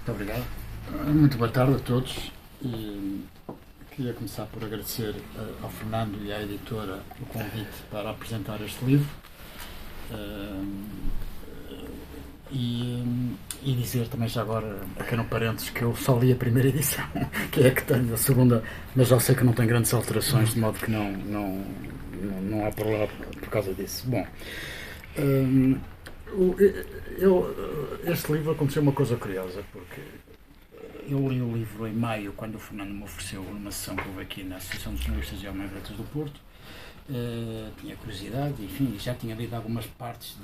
Muito obrigado. Muito boa tarde a todos. E queria começar por agradecer ao Fernando e à editora o convite para apresentar este livro. E dizer também já agora, um pequeno parênteses, que eu só li a primeira edição, que é a que tenho, a segunda, mas já sei que não tem grandes alterações, de modo que não há problema por causa disso. Bom, este livro aconteceu uma coisa curiosa, porque eu li o livro em maio, quando o Fernando me ofereceu numa sessão que houve aqui na Associação dos Jornalistas de Almeiretas do Porto. Tinha curiosidade, enfim, já tinha lido algumas partes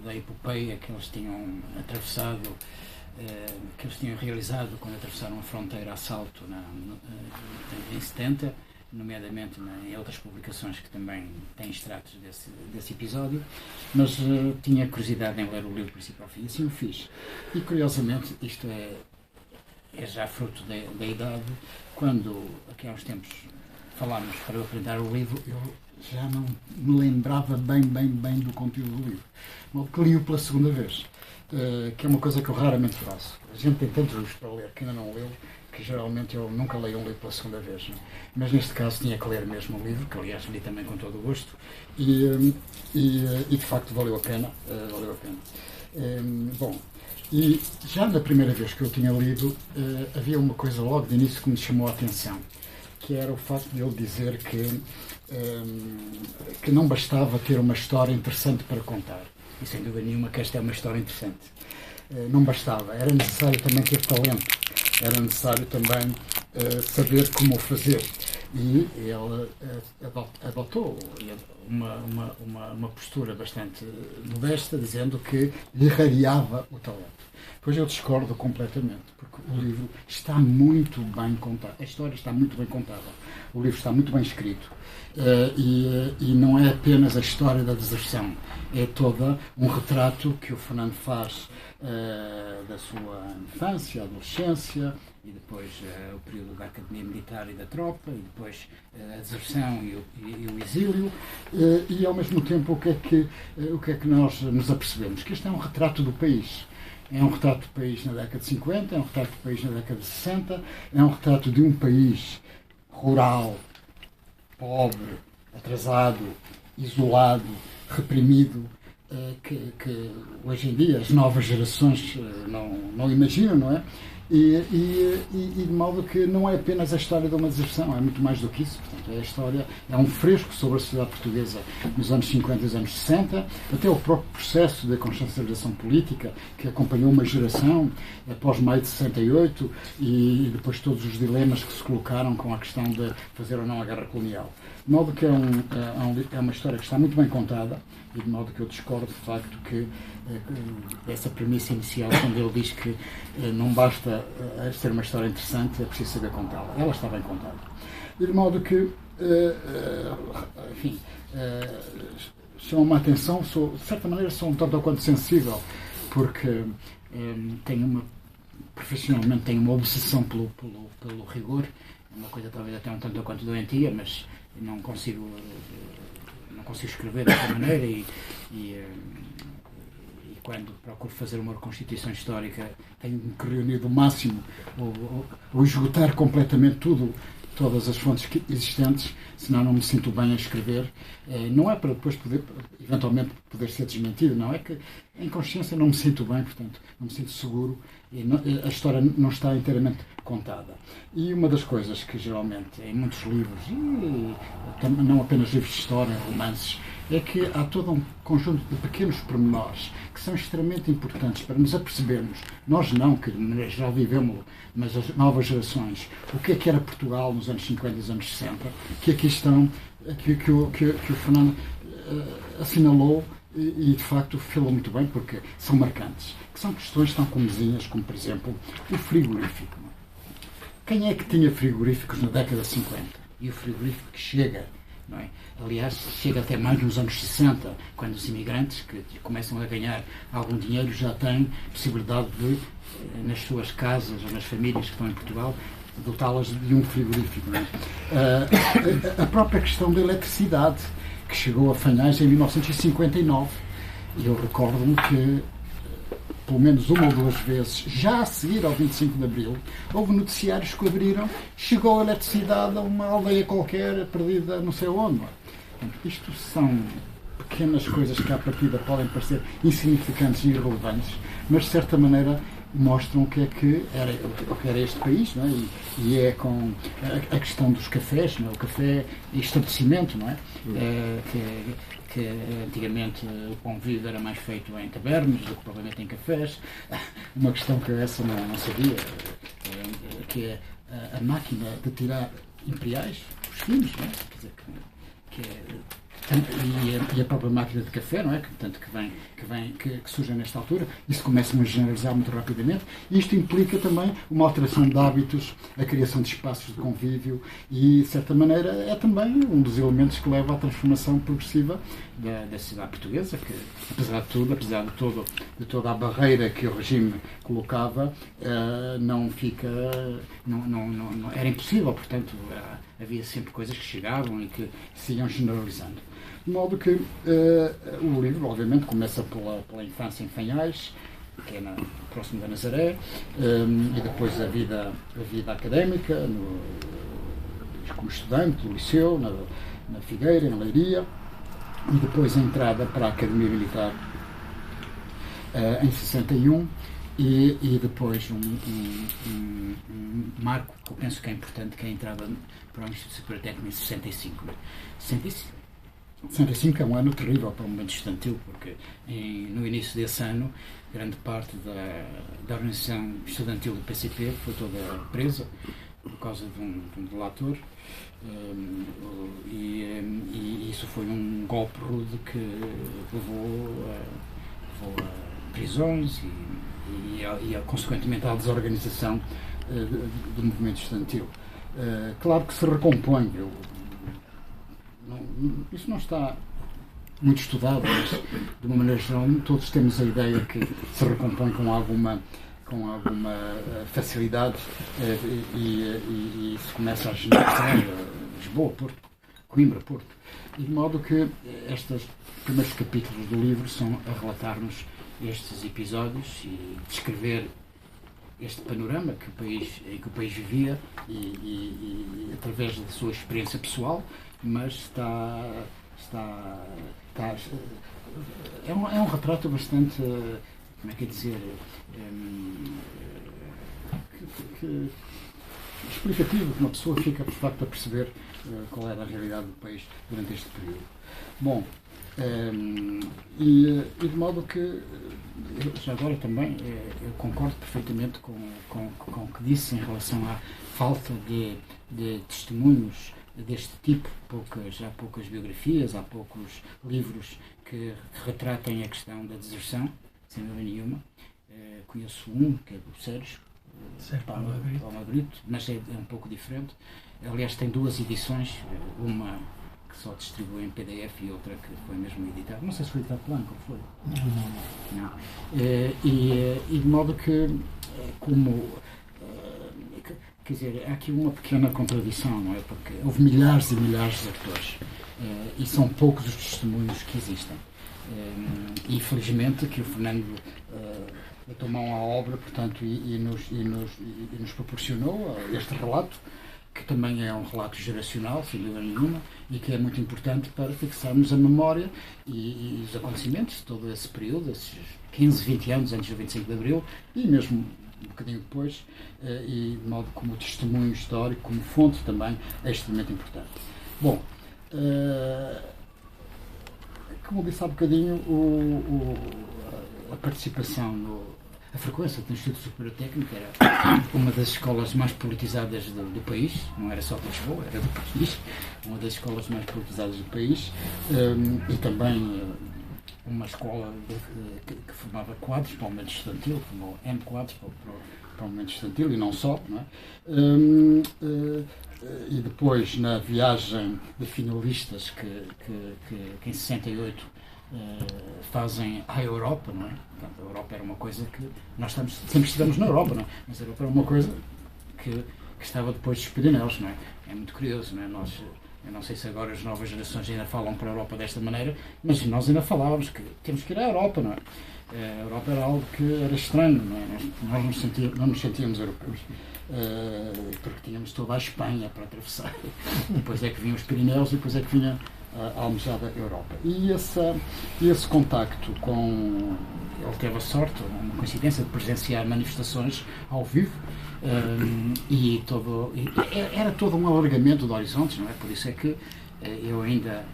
da epopeia que eles tinham atravessado, que eles tinham realizado quando atravessaram a fronteira a salto em 70, nomeadamente em outras publicações que também têm extratos desse episódio, mas tinha curiosidade em ler o livro principal, e assim o fiz. E curiosamente, isto é já fruto da idade. Quando aqui há uns tempos falámos para eu apresentar o livro, eu já não me lembrava bem do conteúdo do livro. Mal que li-o pela segunda vez, que é uma coisa que eu raramente faço. A gente tem tantos livros para ler que ainda não leu, que geralmente eu nunca leio um livro pela segunda vez. Não? Mas neste caso tinha que ler mesmo o livro, que aliás li também com todo o gosto, e de facto valeu a pena. Bom, e já na primeira vez que eu tinha lido, havia uma coisa logo de início que me chamou a atenção, que era o facto de ele dizer que não bastava ter uma história interessante para contar. E sem dúvida nenhuma que esta é uma história interessante. Não bastava, era necessário também ter talento, era necessário também saber como o fazer. E ele adotou uma postura bastante modesta, dizendo que lhe rareava o talento. Pois eu discordo completamente, porque o livro está muito bem contado, a história está muito bem contada, o livro está muito bem escrito, e não é apenas a história da deserção, é todo um retrato que o Fernando faz da sua infância, adolescência, e depois o período da Academia Militar e da tropa, e depois a deserção e o exílio, e ao mesmo tempo o que é que nós nos apercebemos? Que este é um retrato do país. É um retrato do país na década de 50, é um retrato do país na década de 60, é um retrato de um país rural, pobre, atrasado, isolado, reprimido, que hoje em dia as novas gerações não imaginam, não é? E de modo que não é apenas a história de uma deserção, é muito mais do que isso. Portanto, é um fresco sobre a sociedade portuguesa nos anos 50 e nos anos 60, até o próprio processo da consciencialização política que acompanhou uma geração após maio de 68 e depois todos os dilemas que se colocaram com a questão de fazer ou não a guerra colonial. De modo que é uma história que está muito bem contada, e de modo que eu discordo de facto que essa premissa inicial, quando ele diz que não basta ser uma história interessante, é preciso saber contá-la. Ela está bem contada. E de modo que, enfim, chama-me a atenção, de certa maneira sou um tanto ou quanto sensível, porque profissionalmente tenho uma obsessão pelo rigor, uma coisa talvez até um tanto ou quanto doentia, mas não consigo escrever dessa maneira e quando procuro fazer uma reconstituição histórica tenho que reunir do máximo ou esgotar completamente todas as fontes existentes, senão não me sinto bem a escrever. Não é para depois eventualmente poder ser desmentido, não é que em consciência não me sinto bem, portanto não me sinto seguro e a história não está inteiramente contada. E uma das coisas que geralmente em muitos livros, e não apenas livros de história, romances, é que há todo um conjunto de pequenos pormenores que são extremamente importantes para nos apercebermos, nós não, que já vivemos, mas as novas gerações, o que era Portugal nos anos 50 e nos anos 60, que aqui estão, que o Fernando assinalou e de facto falou muito bem, porque são marcantes, que são questões tão comezinhas como, por exemplo, o frigorífico. Quem é que tinha frigoríficos na década de 50? E o frigorífico que chega, não é? Aliás, chega até mais nos anos 60, quando os imigrantes que começam a ganhar algum dinheiro já têm possibilidade de, nas suas casas ou nas famílias que estão em Portugal, dotá-las de um frigorífico. Não é? A própria questão da eletricidade, que chegou a Fanhais em 1959. E eu recordo-me que pelo menos uma ou duas vezes, já a seguir ao 25 de Abril, houve noticiários que abriram, chegou a eletricidade a uma aldeia qualquer, perdida não sei onde. Portanto, isto são pequenas coisas que à partida podem parecer insignificantes e irrelevantes, mas de certa maneira mostram o que era este país, não é? E é com a questão dos cafés, não é? O café e estabelecimento, não é? Que antigamente o convívio era mais feito em tabernas do que provavelmente em cafés. Uma questão que essa não sabia, que é a máquina de tirar imperiais, os finos, não é? Quer dizer, e a própria máquina de café, não é? Que surge nesta altura, isso começa a generalizar muito rapidamente, e isto implica também uma alteração de hábitos, a criação de espaços de convívio, e de certa maneira é também um dos elementos que leva à transformação progressiva da sociedade portuguesa, que apesar de tudo, de toda a barreira que o regime colocava, não era impossível, portanto havia sempre coisas que chegavam e que se iam generalizando. De modo que o livro, obviamente, começa pela infância em Fanhais, que é próximo da Nazaré, e depois a vida académica, como estudante do liceu, na Figueira, na Leiria, e depois a entrada para a Academia Militar em 61, e depois um marco que eu penso que é importante, que é a entrada para o Instituto Superior Técnico em 65. 65 é um ano terrível para o movimento estudantil, porque no início desse ano, grande parte da organização estudantil do PCP foi toda presa por causa de um delator, e isso foi um golpe rude que levou a prisões e consequentemente à desorganização do movimento estudantil. Claro que se recompõe. Isso não está muito estudado, mas de uma maneira geral todos temos a ideia que se recompõe com alguma facilidade, e se começa a generalizar Lisboa, Porto, Coimbra, Porto. E de modo que estes primeiros capítulos do livro são a relatar-nos estes episódios e descrever este panorama em que o país vivia, e através da sua experiência pessoal, mas é um retrato bastante, como é que é dizer, explicativo, que uma pessoa fica de facto a perceber qual era a realidade do país durante este período. Bom, e de modo que já agora também eu concordo perfeitamente com o que disse em relação à falta de testemunhos deste tipo. Há poucas biografias, há poucos livros que retratem a questão da deserção, sem dúvida nenhuma. Conheço um, que é do Sérgio Palma Brito, mas é um pouco diferente. Aliás, tem duas edições, uma que só distribui em PDF e outra que foi mesmo editada. Não sei se foi editado por Blanco, ou foi? Não. E de modo que, quer dizer, há aqui uma pequena contradição, não é? Porque houve milhares e milhares de autores, e são poucos os testemunhos que existem. E felizmente que o Fernando tomou a obra, portanto, e nos proporcionou este relato, que também é um relato geracional, sem dúvida nenhuma, e que é muito importante para fixarmos a memória e os acontecimentos de todo esse período, esses 15, 20 anos antes do 25 de Abril, e mesmo um bocadinho depois, e de modo como testemunho histórico, como fonte também, é extremamente importante. Bom, como disse há bocadinho, a participação a frequência do Instituto Superior Técnico era uma das escolas mais politizadas do país, não era só de Lisboa, era do país, uma das escolas mais politizadas do país, e também uma escola que formava quadros para o movimento estudantil, formou M quadros para o movimento estudantil, e não só, não é? E depois, na viagem de finalistas que em 68 fazem à Europa, não é? Portanto, a Europa era uma coisa que nós sempre estivemos na Europa, não é? Mas a Europa era uma coisa que estava depois dos Pirineus, não é? É muito curioso, não é? Nós Eu não sei se agora as novas gerações ainda falam para a Europa desta maneira, mas nós ainda falávamos que temos que ir à Europa, não é? A Europa era algo que era estranho, não é? Nós não nos sentíamos europeus, porque tínhamos toda a Espanha para atravessar. Depois é que vinham os Pirineus e depois é que vinha a almejada Europa. E esse contacto com... Ele teve a sorte, uma coincidência, de presenciar manifestações ao vivo, era todo um alargamento de horizontes, não é? Por isso é que eu ainda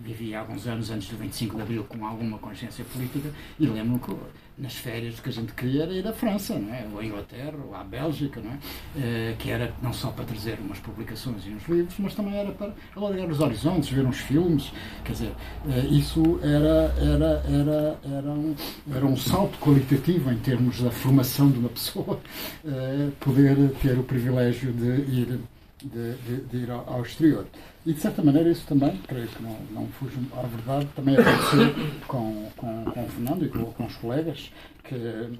vivi há alguns anos antes do 25 de Abril com alguma consciência política e lembro-me que nas férias o que a gente queria era ir à França, não é? Ou à Inglaterra, ou à Bélgica, não é? Que era não só para trazer umas publicações e uns livros, mas também era para alargar os horizontes, ver uns filmes, quer dizer, isso era um salto qualitativo em termos da formação de uma pessoa, poder ter o privilégio de ir ao exterior. E, de certa maneira, isso também, creio que não fujo à verdade, também aconteceu com o Fernando e com os colegas que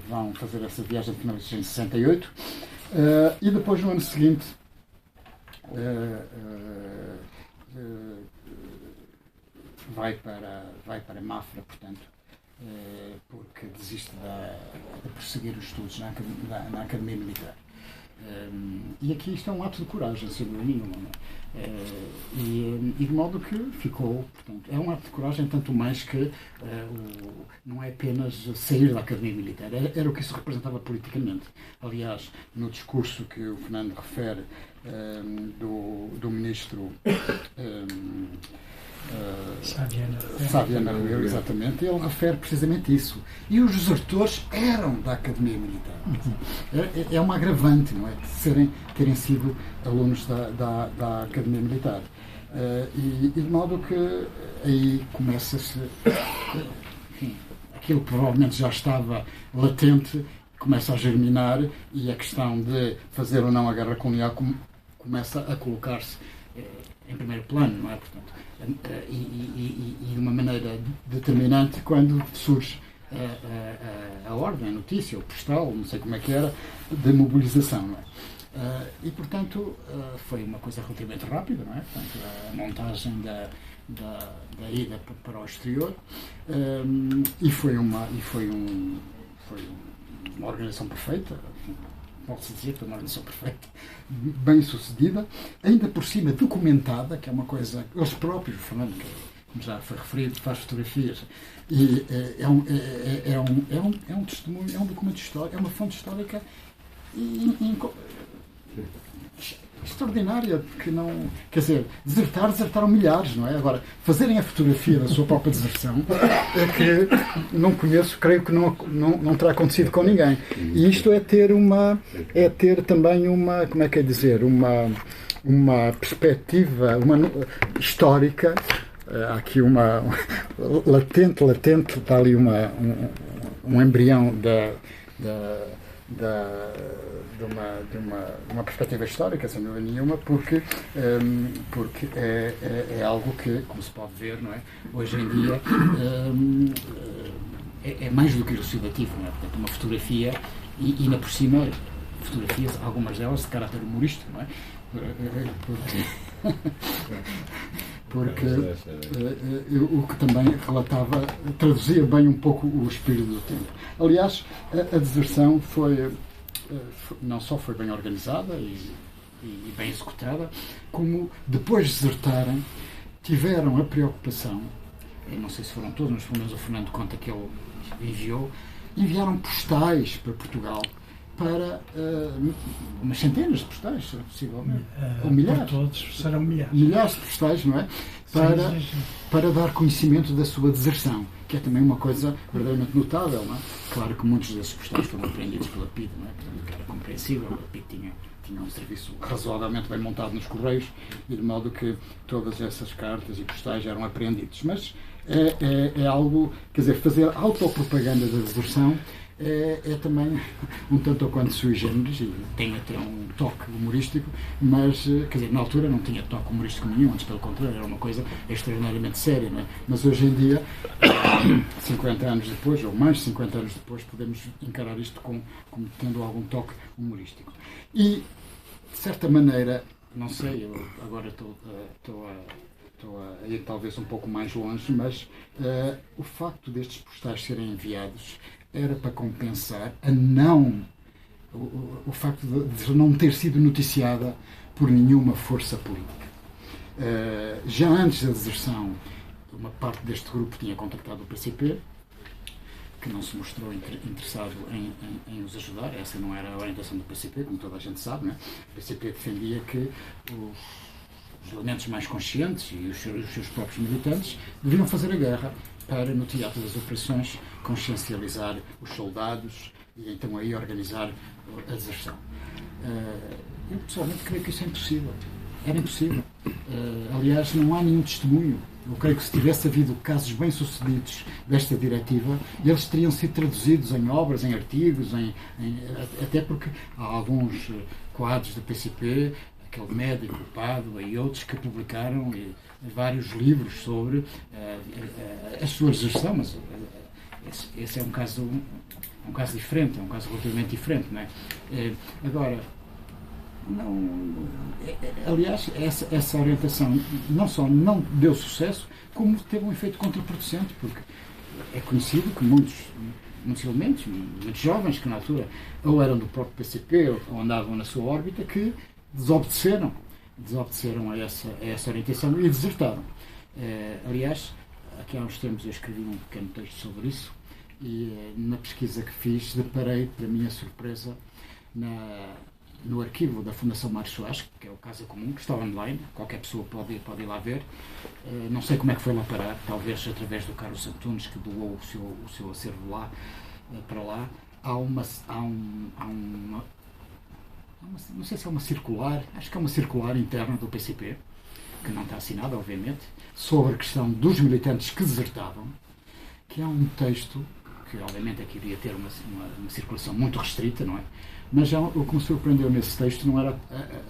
vão fazer essa viagem de 1968. E depois, no ano seguinte, vai para Mafra, portanto, porque desiste de prosseguir os estudos na Academia Militar. E aqui isto é um ato de coragem, sem dúvida nenhuma. E de modo que ficou, portanto, é um ato de coragem, tanto mais que não é apenas sair da Academia Militar, era o que isso representava politicamente. Aliás, no discurso que o Fernando refere do ministro Saviana Ribeiro, exatamente, ele refere precisamente isso. E os desertores eram da Academia Militar. É uma agravante, não é? De terem sido alunos da Academia Militar. E de modo que aí começa-se, enfim, aquilo que provavelmente já estava latente começa a germinar e a questão de fazer ou não a guerra colonial começa a colocar-se em primeiro plano, não é? Portanto, e de uma maneira determinante quando surge a ordem, a notícia, o postal, não sei como é que era, de mobilização, não é? E, portanto, foi uma coisa relativamente rápida, não é? Portanto, a montagem da ida para o exterior e foi uma organização perfeita. Pode-se dizer que foi uma organização perfeita, bem sucedida, ainda por cima documentada, que é uma coisa, eles próprios, Fernando, que como já foi referido, faz fotografias, e é um testemunho, é um documento histórico, é uma fonte histórica extraordinária, que não, quer dizer, desertaram milhares, não é? Agora, fazerem a fotografia da sua própria deserção é que não conheço, creio que não terá acontecido com ninguém. E isto é ter também uma, como é que é dizer, uma perspectiva histórica. Há aqui uma latente, está ali um embrião de uma perspectiva histórica, sem dúvida nenhuma, porque é algo que, como se pode ver, não é? Hoje em dia é mais do que elucidativo, não é? Portanto, uma fotografia, e ainda por cima, fotografias, algumas delas de caráter humorístico, não é? Porque o que também relatava, traduzia bem um pouco o espírito do tempo. Aliás, a deserção não só foi bem organizada e bem executada, como depois de desertarem, tiveram a preocupação, eu não sei se foram todos, mas pelo menos o Fernando conta que ele enviaram postais para Portugal, para umas centenas de postais, possivelmente, ou milhares. Todos serão milhares. Milhares de postais, não é? Para dar conhecimento da sua deserção, que é também uma coisa verdadeiramente notável, não é? Claro que muitos desses postais foram apreendidos pela PID, não é? Portanto, que era compreensível, a PID tinha um serviço razoavelmente bem montado nos Correios, e de modo que todas essas cartas e postais eram apreendidos. Mas é algo, quer dizer, fazer autopropaganda da deserção é também um tanto ou quanto sui generis, e tem até um toque humorístico, mas, quer dizer, na altura não tinha toque humorístico nenhum, antes pelo contrário, era uma coisa extraordinariamente séria, não é? Mas hoje em dia, 50 anos depois, ou mais de 50 anos depois, podemos encarar isto como tendo algum toque humorístico. E, de certa maneira, não sei, eu agora estou a ir talvez um pouco mais longe, mas o facto destes postais serem enviados era para compensar o facto de não ter sido noticiada por nenhuma força política. Já antes da deserção, uma parte deste grupo tinha contactado o PCP, que não se mostrou interessado em os ajudar. Essa não era a orientação do PCP, como toda a gente sabe, né? O PCP defendia que os elementos mais conscientes e os seus próprios militantes deviam fazer a guerra para, no teatro das operações, consciencializar os soldados e então aí organizar a deserção. Eu pessoalmente creio que isso é impossível. Era impossível. Aliás, não há nenhum testemunho. Eu creio que se tivesse havido casos bem-sucedidos desta diretiva, eles teriam sido traduzidos em obras, em artigos, até porque há alguns quadros da PCP, aquele médico, o Pádua e outros que publicaram vários livros sobre a sua deserção, mas esse é um caso diferente, é um caso relativamente diferente, não é? Agora, aliás, essa orientação não só não deu sucesso, como teve um efeito contraproducente, porque é conhecido que muitos elementos, muitos jovens que na altura ou eram do próprio PCP ou andavam na sua órbita, que desobedeceram a essa orientação e desertaram. Aliás, aqui há uns tempos eu escrevi um pequeno texto sobre isso e na pesquisa que fiz deparei, para minha surpresa, no arquivo da Fundação Mário Soares, que é o Casa Comum, que está online, qualquer pessoa pode ir lá ver. Não sei como é que foi lá parar, talvez através do Carlos Antunes, que doou o seu acervo lá, para lá. Não sei se é uma circular, acho que é uma circular interna do PCP, que não está assinada, obviamente, sobre a questão dos militantes que desertavam, que é um texto que, obviamente, aqui iria ter uma circulação muito restrita, não é? Mas já o que me surpreendeu nesse texto não era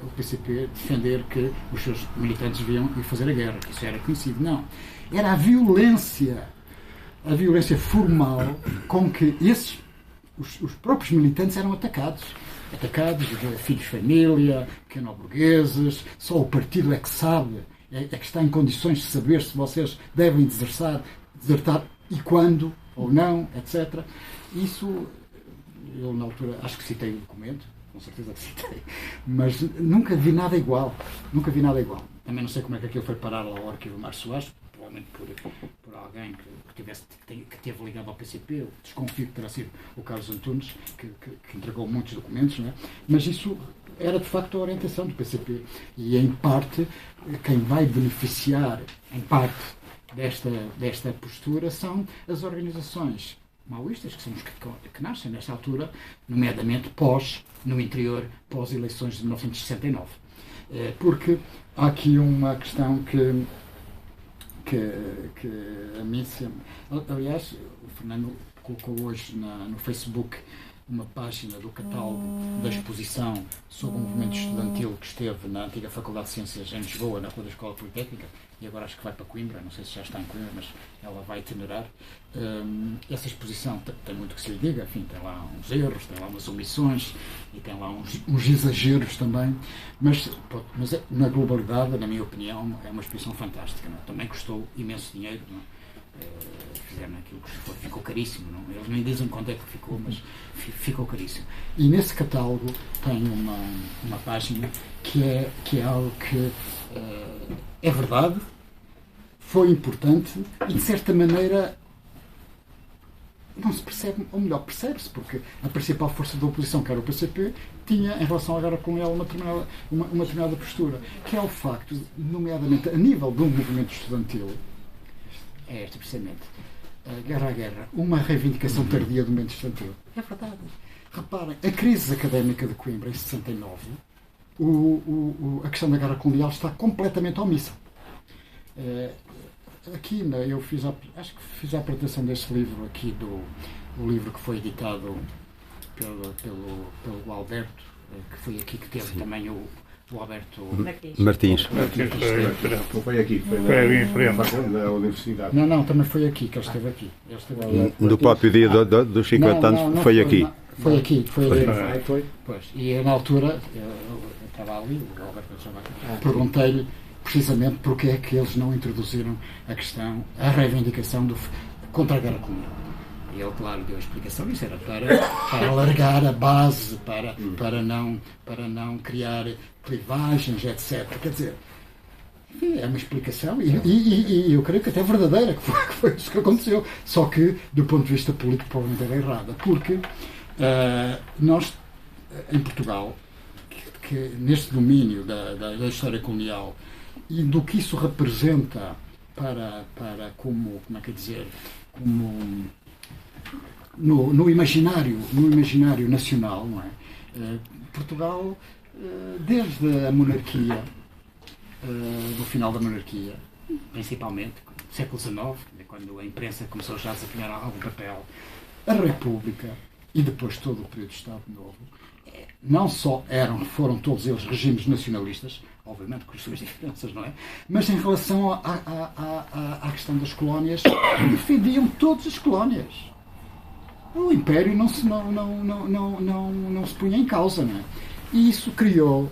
o PCP defender que os seus militantes deviam ir fazer a guerra, que isso era conhecido, não. Era a violência formal com que os próprios militantes eram atacados, filhos de família, pequeno-burgueses, só o partido é que sabe, é que está em condições de saber se vocês devem desertar e quando, ou não, etc. Isso, eu na altura acho que citei o documento, com certeza que citei, mas nunca vi nada igual. Também não sei como é que aquilo foi parar ao arquivo Mário Soares, provavelmente por alguém que teve ligado ao PCP, eu desconfio que terá sido o Carlos Antunes, que entregou muitos documentos, não é? Mas isso era de facto a orientação do PCP. E em parte, quem vai beneficiar, em parte, desta postura são as organizações maoístas, que são os que nascem nesta altura, nomeadamente no interior, pós-eleições de 1969. Porque há aqui uma questão que a mim sempre... Aliás, o Fernando colocou hoje no Facebook uma página do catálogo da exposição sobre o movimento estudantil que esteve na antiga Faculdade de Ciências em Lisboa, na Rua da Escola Politécnica, e agora acho que vai para Coimbra, não sei se já está em Coimbra, mas ela vai itinerar. Essa exposição tem muito que se lhe diga, enfim, tem lá uns erros, tem lá umas omissões e tem lá uns exageros também, mas na globalidade, na minha opinião, é uma exposição fantástica, não é? Também custou imenso dinheiro, não é? Fizeram aquilo que ficou caríssimo, não? Eles nem dizem quanto é que ficou, mas ficou caríssimo. E nesse catálogo tem uma página que é algo que é verdade, foi importante e de certa maneira não se percebe, ou melhor, percebe-se, porque a principal força da oposição, que era o PCP, tinha em relação à guerra colonial uma determinada postura, que é o facto, nomeadamente a nível do movimento estudantil, é esta precisamente, guerra à guerra, uma reivindicação tardia do movimento estudantil. É verdade. Reparem, a crise académica de Coimbra em 69, a questão da guerra colonial está completamente omissa. Aqui, eu acho que fiz a apresentação deste livro aqui, o livro que foi editado pelo Alberto, que foi aqui que teve também o Alberto Martins. Não foi aqui, foi na universidade. Não, também foi aqui, que ele esteve aqui. Do próprio dia dos 50 anos, foi aqui. Foi aqui. Pois, e na altura, estava ali, o Alberto estava aqui, perguntei-lhe precisamente porque é que eles não introduziram a reivindicação contra a guerra colonial. E ele, claro, deu a explicação. Isso era para alargar a base, para não criar clivagens, etc. Quer dizer, enfim, é uma explicação e eu creio que até verdadeira, que foi isso que aconteceu. Só que, do ponto de vista político, provavelmente era errada. Porque nós, em Portugal, que neste domínio da história colonial e do que isso representa para como é que é dizer, como no imaginário nacional, não é? Portugal, desde a monarquia, do final da monarquia, principalmente, século XIX, quando a imprensa começou já a desempenhar algum papel, a República e depois todo o período de Estado Novo, não só foram todos eles regimes nacionalistas, obviamente com as suas diferenças, não é? Mas em relação à questão das colónias, defendiam todas as colónias. O Império não se punha em causa, não é? E isso criou,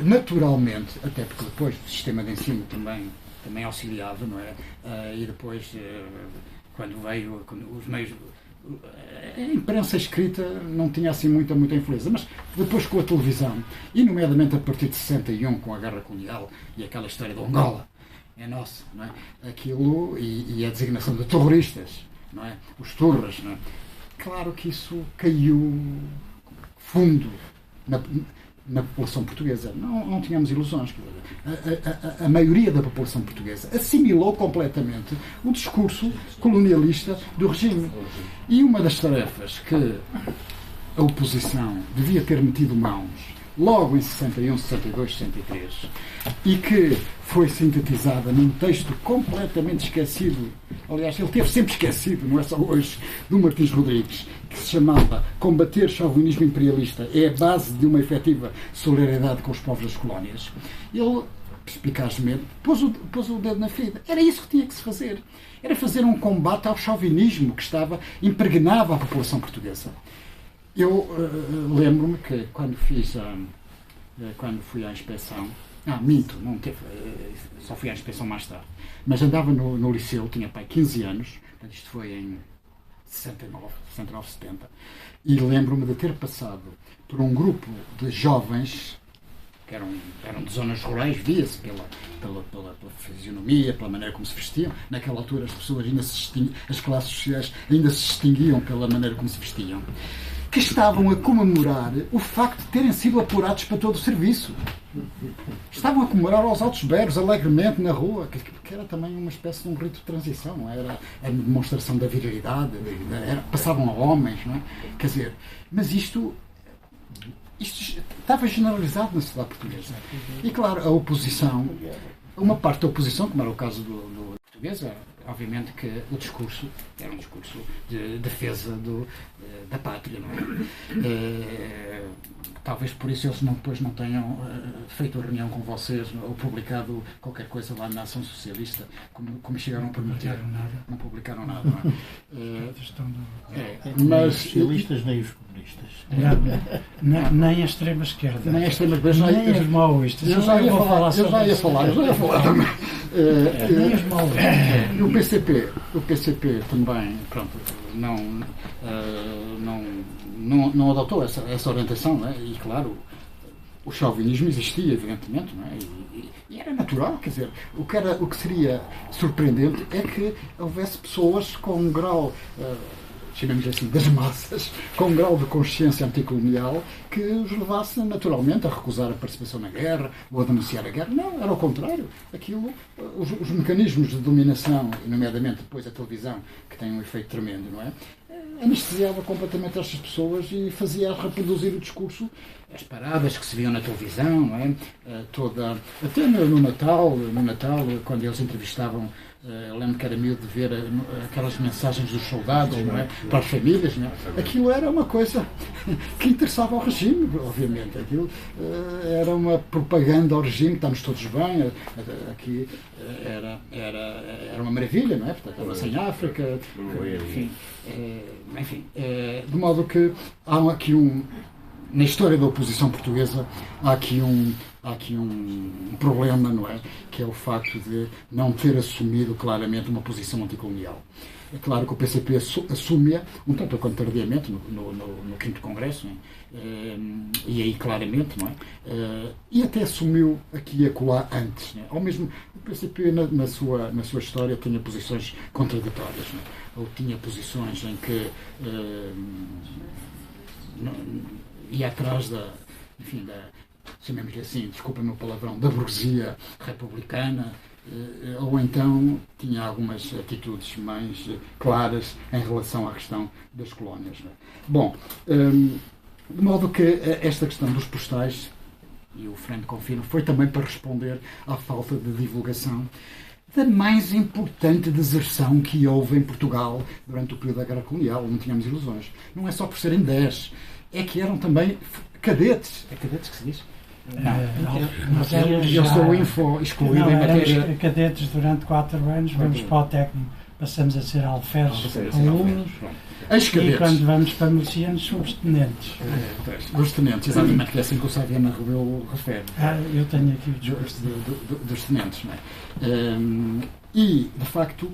naturalmente, até porque depois o sistema de ensino também auxiliava, não é? E depois, quando os meios... A imprensa escrita não tinha assim muita influência, mas depois com a televisão, e nomeadamente a partir de 61, com a Guerra Colonial e aquela história de Angola, é nossa, não é? Aquilo, e a designação de terroristas, não é? Os turras, não é? Claro que isso caiu fundo na população portuguesa. Não tínhamos ilusões. A maioria da população portuguesa assimilou completamente o discurso colonialista do regime. E uma das tarefas que a oposição devia ter metido mãos logo em 61, 62, 63 e que foi sintetizada num texto completamente esquecido, aliás, ele teve sempre esquecido, não é só hoje, do Martins Rodrigues, que se chamava Combater Chauvinismo Imperialista é a base de uma efetiva solidariedade com os povos das colónias. Ele, perspicazmente, pôs o dedo na ferida. Era isso que tinha que se fazer. Era fazer um combate ao chauvinismo que impregnava a população portuguesa. Eu lembro-me que quando fui à inspeção, só fui à inspeção mais tarde, mas andava no liceu, tinha 15 anos, isto foi em 69, 70, e lembro-me de ter passado por um grupo de jovens que eram de zonas rurais, via-se pela fisionomia, pela maneira como se vestiam. Naquela altura as pessoas as classes sociais ainda se distinguiam pela maneira como se vestiam, que estavam a comemorar o facto de terem sido apurados para todo o serviço. Estavam a comemorar aos altos berros, alegremente, na rua, que era também uma espécie de um rito de transição, não é? Era a demonstração da virilidade, passavam a homens, não é? Quer dizer, mas isto estava generalizado na sociedade portuguesa. E, claro, a oposição, uma parte da oposição, como era o caso do português, obviamente que o discurso era um discurso de defesa da pátria, não é? Talvez por isso eles depois não tenham feito a reunião com vocês ou publicado qualquer coisa lá na Ação Socialista, como chegaram a prometer. Não publicaram nada. Mas os socialistas nem os comunistas. Nem a extrema-esquerda. Nem a extrema-esquerda. Nem os maoístas. Eu já ia falar também. Nem os maoístas. O PCP também, pronto, não adotou essa orientação, não é? E claro, o chauvinismo existia, evidentemente, não é? E era natural, quer dizer, o que seria surpreendente é que houvesse pessoas com um grau, chamemos assim, das massas, com um grau de consciência anticolonial que os levasse naturalmente a recusar a participação na guerra ou a denunciar a guerra. Não, era ao contrário. Aquilo, os mecanismos de dominação, e nomeadamente depois a televisão, que tem um efeito tremendo, não é? Anestesiava completamente estas pessoas e fazia reproduzir o discurso, as paradas que se viam na televisão, não é? Até no Natal, quando eles entrevistavam, eu lembro que era miúdo de ver aquelas mensagens dos soldados, não é? Para as famílias, não é? Aquilo era uma coisa que interessava ao regime, obviamente. Aquilo era uma propaganda ao regime, estamos todos bem, aqui era uma maravilha, não é? Portanto, estava em África, enfim, de modo que há aqui na história da oposição portuguesa há aqui um problema, não é? Que é o facto de não ter assumido claramente uma posição anticolonial. É claro que o PCP assume-a, um tanto quanto tardiamente, no 5º Congresso, e aí claramente, não é? E até assumiu aqui e acolá antes. Não é? Ao mesmo, o PCP, na sua história, tinha posições contraditórias. Não é? Ou tinha posições em que ia atrás chamemos-lhe assim, desculpa-me o palavrão, da burguesia republicana, ou então tinha algumas atitudes mais claras em relação à questão das colónias. Não é? Bom, de modo que esta questão dos postais, e o Fernando confirma, foi também para responder à falta de divulgação da mais importante deserção que houve em Portugal durante o período da Guerra Colonial. Não tínhamos ilusões. Não é só por serem 10, é que eram também cadetes. É cadetes que se diz? Eu sou excluído em matéria. Cadetes durante 4 anos, vamos para o técnico, passamos a ser alferes, alunos, e quando vamos para milicianos, somos tenentes. Os tenentes, exatamente, que é assim que o Saviana Rebelo refere. Eu tenho aqui o discurso dos tenentes, não é? E, de facto,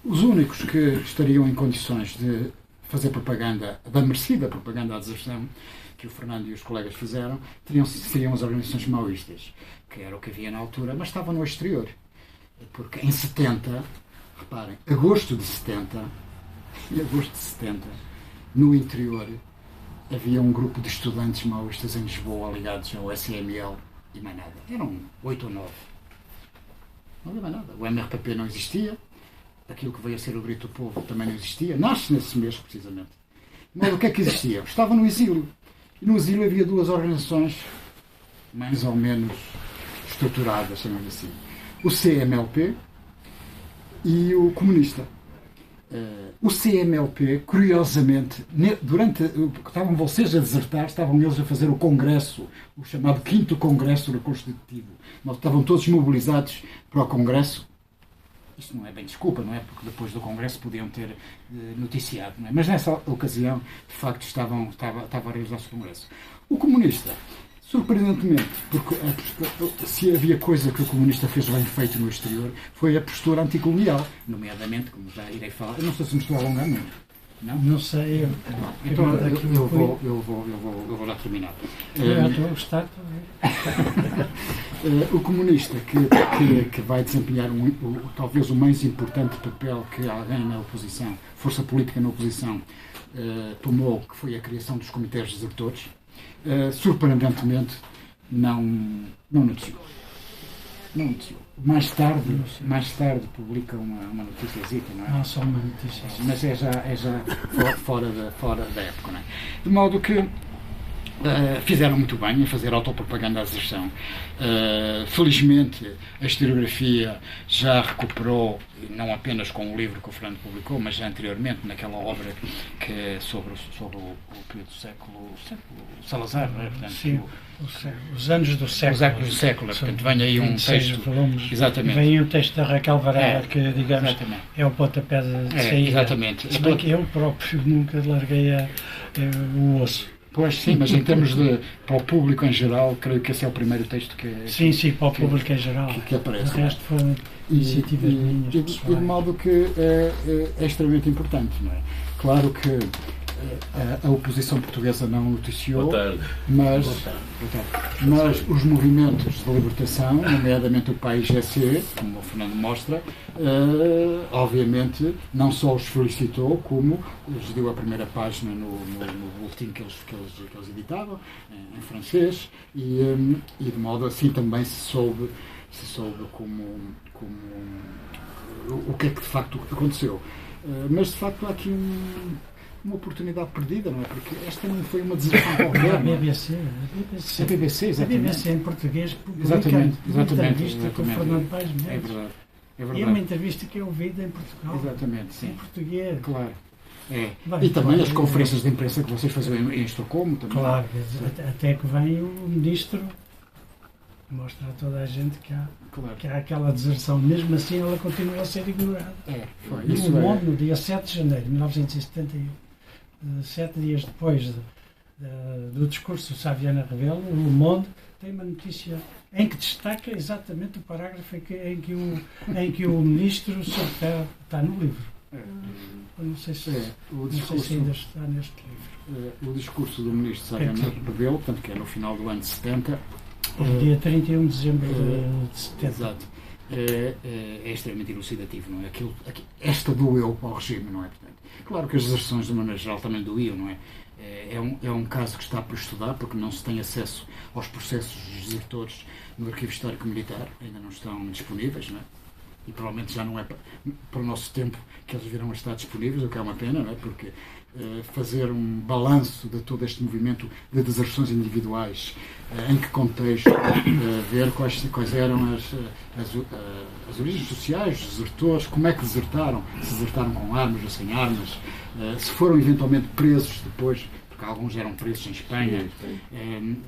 os únicos que estariam em condições de fazer propaganda, da merecida propaganda à deserção, que o Fernando e os colegas fizeram, seriam as organizações maoístas, que era o que havia na altura, mas estavam no exterior. Porque em 70, reparem, agosto de 70, no interior, havia um grupo de estudantes maoístas em Lisboa ligados ao SML e mais nada. Eram 8 ou 9. Não havia mais nada. O MRPP não existia, aquilo que veio a ser o Grito do Povo também não existia, nasce nesse mês, precisamente. Mas o que é que existia? Estavam no exílio. E no exílio havia 2 organizações mais ou menos estruturadas, chamamos assim. O CMLP e o Comunista. O CMLP, curiosamente, durante estavam vocês a desertar, estavam eles a fazer o congresso, o chamado 5º Congresso Reconstitutivo. Estavam todos mobilizados para o congresso. Isto não é bem desculpa, não é? Porque depois do Congresso podiam ter noticiado, não é? Mas nessa ocasião, de facto, estava a realizar-se o Congresso. O Comunista, surpreendentemente, porque se havia coisa que o Comunista fez bem feito no exterior, foi a postura anticolonial, nomeadamente, como já irei falar. Eu não sei se me estou a alongar muito. Não sei. Então eu vou já terminar. Eu estou a gostar também. O Comunista que vai desempenhar talvez o mais importante papel que alguém na oposição, força política na oposição, tomou, que foi a criação dos comitês desertores, surpreendentemente não noticiou. Não noticiou. Mais tarde publica uma notícia, não é? Não, só uma notícia. Mas é já fora da época, não é? De modo que fizeram muito bem em fazer autopropaganda à deserção. Felizmente, a historiografia já recuperou, não apenas com o livro que o Fernando publicou, mas já anteriormente, naquela obra que é sobre o período do século Salazar, não é? Portanto, sim, os anos do século. Os anos do século, portanto, vem aí um texto. Volumes, exatamente. Vem aí um texto da Raquel Varela, que, digamos, exatamente. É o pontapé de saída. Exatamente. Se bem que eu próprio nunca larguei o osso. Pois sim, mas em termos para o público em geral, creio que esse é o primeiro texto que... Sim, para o público em geral. Que aparece. O resto foram iniciativas minhas pessoais. E de modo que é extremamente importante, não é? Claro que a oposição portuguesa não noticiou, mas os movimentos de libertação, nomeadamente o PAIGC, como o Fernando mostra, obviamente não só os felicitou, como lhes deu a primeira página no boletim que eles editavam, em francês, e de modo assim também se soube como o que é que de facto aconteceu. Mas de facto há aqui uma oportunidade perdida, não é? Porque esta não foi uma deserção qualquer. A BBC, exatamente. A BBC em português publica exatamente, uma entrevista com o Fernando Paes Mendes. É verdade. E é uma entrevista que é ouvida em Portugal. Exatamente, sim. Em português. Claro. E também as conferências de imprensa que vocês faziam em Estocolmo também. Claro, até que vem o ministro mostra a toda a gente que há aquela deserção. Mesmo assim ela continua a ser ignorada. No dia 7 de janeiro de 1971, 7 dias depois do discurso do Saviana Rebelo, o Le Monde tem uma notícia em que destaca exatamente o parágrafo em que o ministro está no livro. Eu não sei se ainda está neste livro. O discurso do ministro Saviana Rebelo, portanto, que é no final do ano de 70. Dia 31 de dezembro de 70. Exato. É extremamente elucidativo, não é? Esta doeu ao regime, não é? Portanto, claro que as deserções, de maneira geral, também doíam, não é? É um caso que está por estudar, porque não se tem acesso aos processos dos desertores no Arquivo Histórico Militar, ainda não estão disponíveis, não é? E provavelmente já não é para o nosso tempo que eles virão a estar disponíveis, o que é uma pena, não é? Porque fazer um balanço de todo este movimento de deserções individuais, em que contexto, ver quais eram as origens sociais dos desertores, como é que desertaram, se desertaram com armas ou sem armas, se foram eventualmente presos depois, porque alguns eram presos em Espanha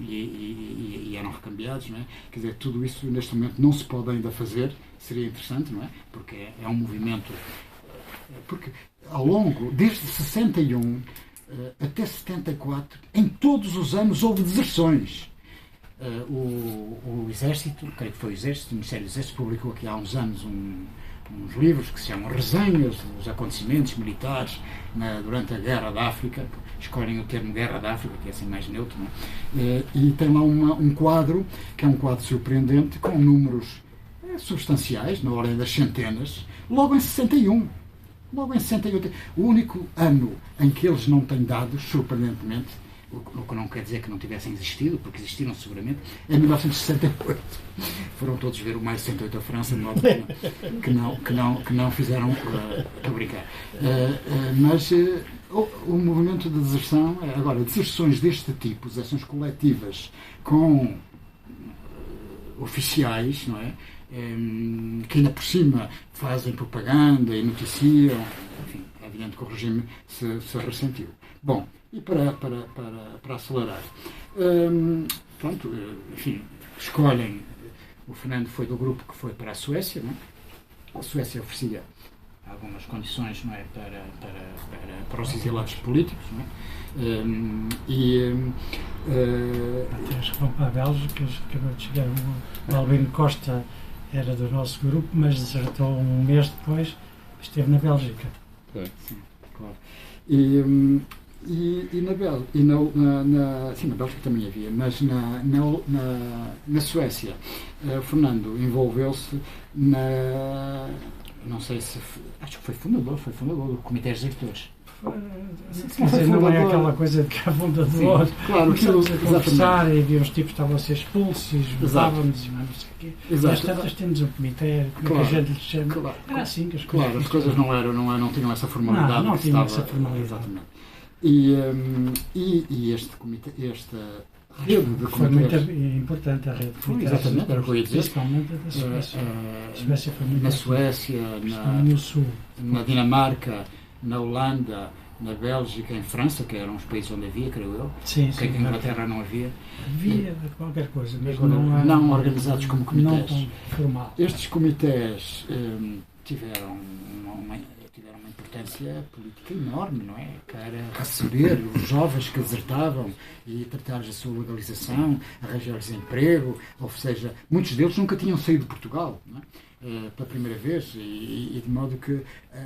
e eram recambiados, não é? Quer dizer, tudo isso neste momento não se pode ainda fazer, seria interessante, não é? Porque é um movimento, porque ao longo, desde 61 até 74, em todos os anos houve deserções. O Exército, creio que foi o Exército, o Ministério do Exército publicou aqui há uns anos uns livros que se chamam Resenhas dos Acontecimentos Militares durante a Guerra da África. Escolhem o termo Guerra da África, que é assim mais neutro, não é? E tem lá um quadro, que é um quadro surpreendente, com números substanciais, na ordem das centenas, logo em 61. Logo em 68. O único ano em que eles não têm dados, surpreendentemente, o que não quer dizer que não tivessem existido, porque existiram seguramente, é 1968. Foram todos ver o mais 68 a França, de modo que não fizeram brincar. Mas o movimento de deserção, agora, deserções deste tipo, deserções coletivas com oficiais, não é? Que ainda por cima fazem propaganda e noticiam, enfim, é evidente que o regime se ressentiu. Bom, e para acelerar, pronto, enfim, escolhem, o Fernando foi do grupo que foi para a Suécia, não é? A Suécia oferecia algumas condições, não é, para os exilados políticos, não é? Até acho que vão para a Bélgica, acabou de chegar o Albino Costa, era do nosso grupo, mas desertou um mês depois, esteve na Bélgica. Sim, claro. E na Bélgica também havia, mas na Suécia, Fernando envolveu-se não sei se, acho que foi fundador do Comitê dos Desertores. Quer dizer, não é aquela coisa de que há fundador. Claro, começamos a conversar e vi os tipos estavam a ser expulsos e esgotávamos e não sei o quê. Mas tantas temos um comitê, como a gente lhe chama. Claro, era assim que as coisas. Claro, as coisas não tinham essa formalidade. Não tinham essa formalidade. Exatamente. E este comitê, esta rede de foi muito importante a rede de comitês. Exatamente, era o que eu ia dizer. Principalmente a da Suécia. Na Suécia, no Sul, na Dinamarca, na Holanda, na Bélgica, em França, que eram os países onde havia, creio eu. Sim, que em Inglaterra não havia. Havia qualquer coisa, mas não organizados como comitês. Não formal. Estes comitês tiveram uma importância política enorme, não é? Para receber os jovens que desertavam e tratar-lhes a sua legalização, arranjar-lhes emprego, ou seja, muitos deles nunca tinham saído de Portugal, não é? Pela primeira vez, e de modo que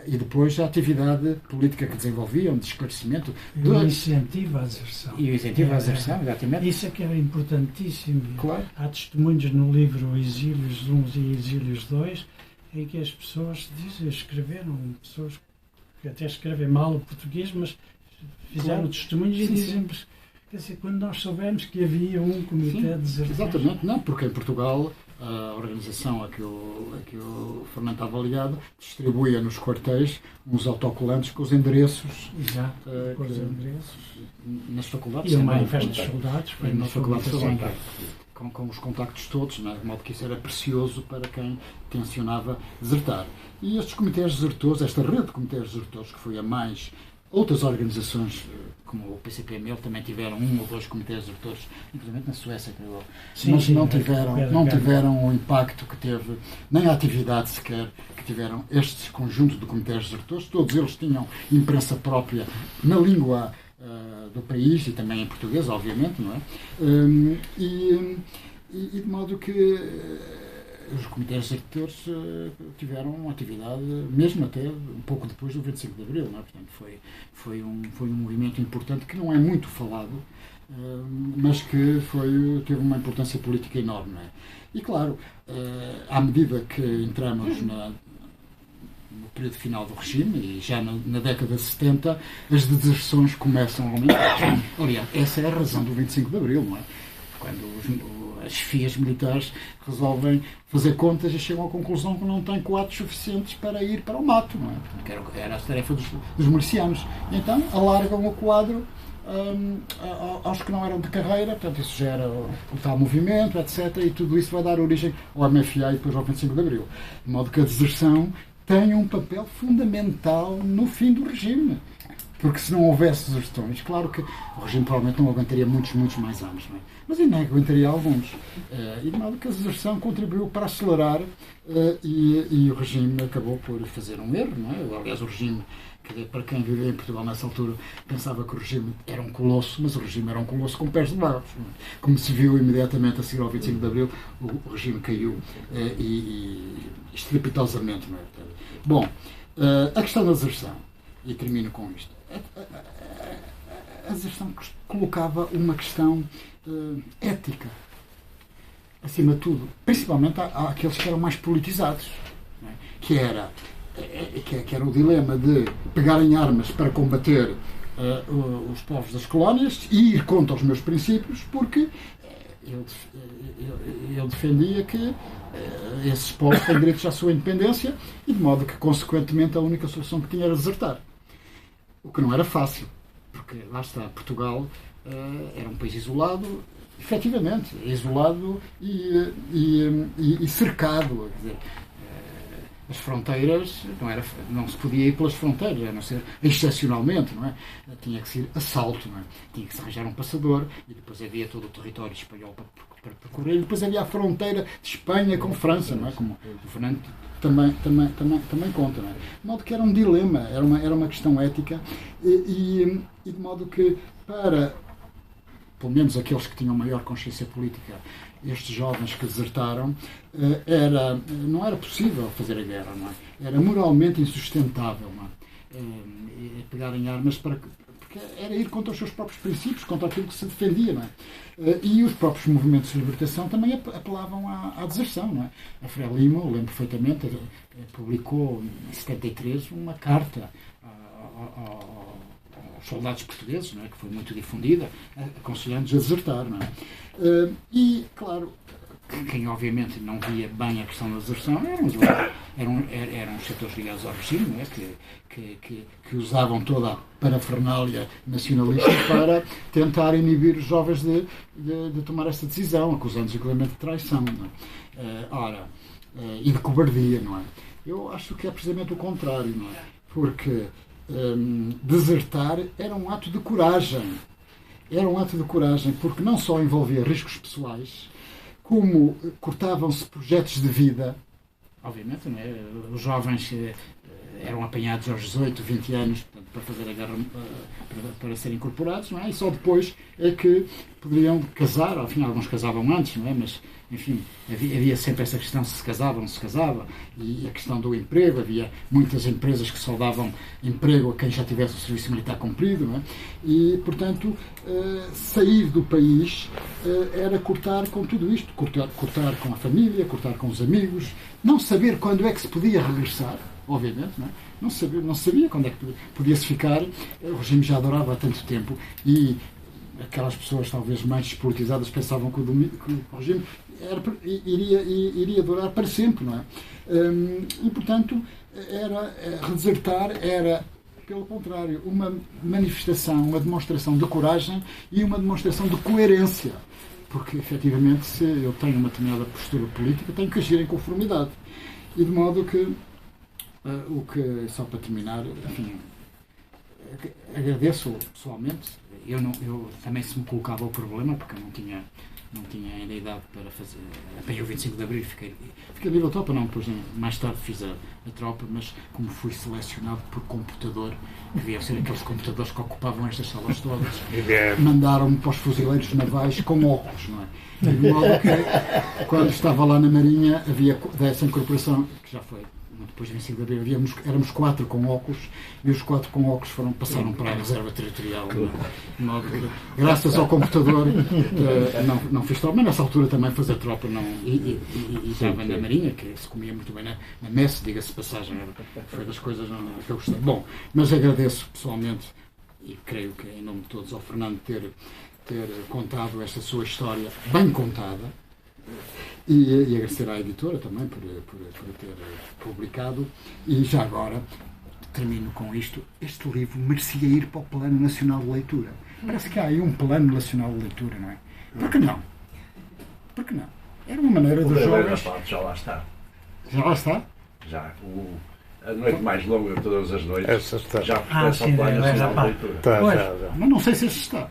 e depois a atividade política que desenvolviam, de esclarecimento, e o incentivo à deserção. E o incentivo à deserção, exatamente. Isso é que era importantíssimo. Claro. Há testemunhos no livro Exílios 1 e Exílios 2 em que as pessoas escreveram, pessoas que até escrevem mal o português, mas fizeram testemunhos e dizem, quer dizer, quando nós soubemos que havia um comitê de deserção. Exatamente, não, porque em Portugal a organização a que o Fernando estava ligado distribuía nos quartéis uns autocolantes com os endereços. Exato, com os endereços. Nas faculdades. E o Manifesto dos Soldados foi nas faculdades também. também. Com os contactos todos, de modo que isso era precioso para quem tencionava desertar. E estes comitês desertores, esta rede de comitês desertores, que foi a mais. Outras organizações, como o PCP-ML, também tiveram um ou dois comitês desertores, inclusive na Suécia, creio eu. Mas não tiveram o impacto que teve, nem a atividade sequer que tiveram este conjunto de comitês desertores. Todos eles tinham imprensa própria na língua do país e também em português, obviamente, não é? E de modo que os comitês sectores tiveram uma atividade, mesmo até um pouco depois do 25 de Abril, não é? Portanto, foi um movimento importante que não é muito falado, mas que teve uma importância política enorme, não é? E claro, à medida que entramos no período final do regime, e já na década de 70, as deserções começam a aumentar. Aliás, essa é a razão do 25 de Abril, não é? Quando as chefias militares resolvem fazer contas e chegam à conclusão que não têm quadros suficientes para ir para o mato, não é? Que era a tarefa dos milicianos. E então alargam o quadro aos que não eram de carreira, portanto isso gera o tal movimento, etc. E tudo isso vai dar origem ao MFA e depois ao 25 de Abril. De modo que a deserção tem um papel fundamental no fim do regime. Porque se não houvesse desertões, claro que o regime provavelmente não aguentaria muitos mais anos, não é? Mas ainda aguentaria alguns. E de modo que a deserção contribuiu para acelerar e o regime acabou por fazer um erro, não é? Aliás, o regime, para quem vivia em Portugal nessa altura, pensava que o regime era um colosso, mas o regime era um colosso com pés de barro. Como se viu imediatamente a seguir ao 25 de Abril, o regime caiu estrepitosamente, não é? Bom, a questão da deserção, e termino com isto. A deserção colocava uma questão ética, acima de tudo, principalmente àqueles que eram mais politizados, não é? que era o dilema de pegarem armas para combater os povos das colónias e ir contra os meus princípios, porque eu defendia que esses povos têm direitos à sua independência e de modo que, consequentemente, a única solução que tinha era desertar. O que não era fácil, porque lá está, Portugal era um país isolado, efetivamente, isolado e cercado. Quer dizer, as fronteiras, não se podia ir pelas fronteiras, a não ser excepcionalmente, não é? Tinha que ser assalto, não é? Tinha que se arranjar um passador e depois havia todo o território espanhol para percorrer e depois havia a fronteira de Espanha com França, não é? Como o Fernando também conta, não é? De modo que era um dilema, era uma questão ética e de modo que para, pelo menos aqueles que tinham maior consciência política, estes jovens que desertaram, não era possível fazer a guerra, não é? Era moralmente insustentável, não é? Pegarem armas porque era ir contra os seus próprios princípios, contra aquilo que se defendia, não é? E os próprios movimentos de libertação também apelavam à deserção, não é? A Frelimo, eu lembro perfeitamente, publicou em 73 uma carta aos soldados portugueses, não é? Que foi muito difundida, aconselhando-os a desertar, não é? E, claro, quem obviamente não via bem a questão da deserção eram os setores ligados ao regime, não é? Que usavam toda a parafernália nacionalista para tentar inibir os jovens de tomar esta decisão, acusando-os inclusive de traição, não é? E de cobardia, não é? Eu acho que é precisamente o contrário, não é? Porque desertar era um ato de coragem. Era um ato de coragem porque não só envolvia riscos pessoais, como cortavam-se projetos de vida. Obviamente, não é? Os jovens eram apanhados aos 18, 20 anos, portanto, para fazer a guerra, para serem incorporados, não é? E só depois é que poderiam casar. Ao fim, alguns casavam antes, não é? Mas, enfim, havia sempre essa questão se casava ou não se casava, e a questão do emprego. Havia muitas empresas que só davam emprego a quem já tivesse o serviço militar cumprido, não é? E, portanto, sair do país era cortar com tudo isto, cortar com a família, cortar com os amigos, não saber quando é que se podia regressar, obviamente, não é? Não sabia quando é que podia-se ficar. O regime já durava há tanto tempo e aquelas pessoas talvez mais despolitizadas pensavam que o regime iria durar para sempre, não é? E, portanto, desertar era, pelo contrário, uma manifestação, uma demonstração de coragem e uma demonstração de coerência. Porque, efetivamente, se eu tenho uma determinada postura política, tenho que agir em conformidade. E de modo que, só para terminar, enfim, agradeço pessoalmente eu também se me colocava o problema, porque eu não tinha ainda idade para fazer. Apanhei o 25 de Abril, fiquei a nível tropa, não, depois mais tarde fiz a tropa, mas como fui selecionado por computador, que devia ser aqueles computadores que ocupavam estas salas todas, mandaram-me para os fuzileiros navais com óculos, não é? De modo que, quando estava lá na Marinha, havia dessa incorporação, que já foi depois de 25 de Abril, éramos 4 com óculos, e os 4 com óculos passaram para a reserva territorial. De modo que, graças ao computador, não fiz tropa, mas nessa altura também fazer tropa, e estava na Marinha, que se comia muito bem na messe, diga-se de passagem, foi das coisas que eu gostei. Bom, mas agradeço pessoalmente, e creio que em nome de todos, ao Fernando ter contado esta sua história, bem contada, e agradecer à editora também por ter publicado. E já agora, termino com isto, este livro merecia ir para o Plano Nacional de Leitura. Parece que há aí um Plano Nacional de Leitura, não é? Por que não? Por que não? Era uma maneira dos jovens... Já lá está. Já lá está? Já. A noite mais longa de todas as noites já pertence ao sim, Plano Nacional de Leitura. Mas não sei se este está.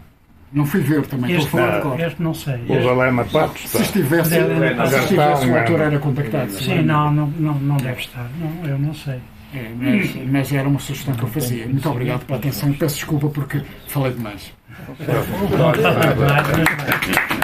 Não fui ver também, estou a falar de cor. Este não sei. O Valema Patos Se estivesse o autor era contactado. Sim, não deve estar. Não, eu não sei. Mas era uma sugestão que eu fazia. Muito obrigado pela atenção e peço desculpa porque falei demais.